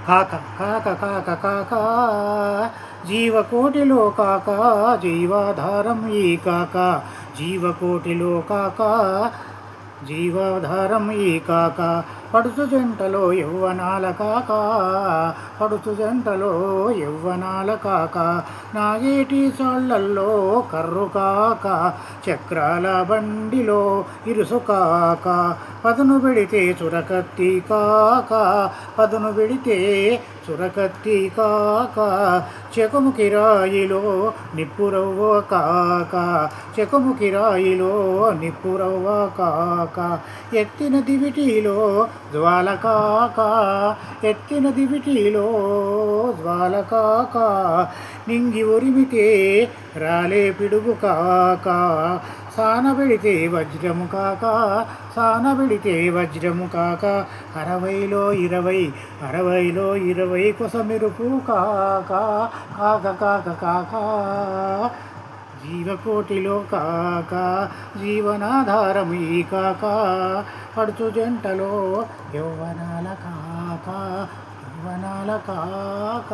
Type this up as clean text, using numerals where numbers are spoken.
కాక కాక కాక కాక జీవకోటిలో కాక జీవాధారం ఈ కాక జీవకోటిలో కాక జీవాధారం ఈ కాక పడుచు జంటలో యవ్వనాల కాక పడుచు జంటలో యవ్వనాల కాక నాగేటి సాళ్లల్లో కర్రు కాక చక్రాల బండిలో ఇరుసు కాక పదును పెడితే చురకత్తి కాక పదును పెడితే చురకత్తి కాక చెకుము కిరాయిలో నిప్పురవ్వ కాక చెకుము కిరాయిలో నిప్పురవ్వ కాక ఎత్తిన దివిటీలో జ్వాల కాక ఎత్తిన దివిటీలో జ్వాల కాక నింగి ఉరిమితే రాలే పిడుగు కాక సానబెడితే వజ్రము కాక సానబెడితే వజ్రము కాక 60లో 20 60లో 20 కొసమెరుపు కాక కాక కాక కాక జీవకోటిలో కాక జీవనాధారం ఈ కాక పడుచు జంటలో యవ్వనాల కాక యవ్వనాల కాక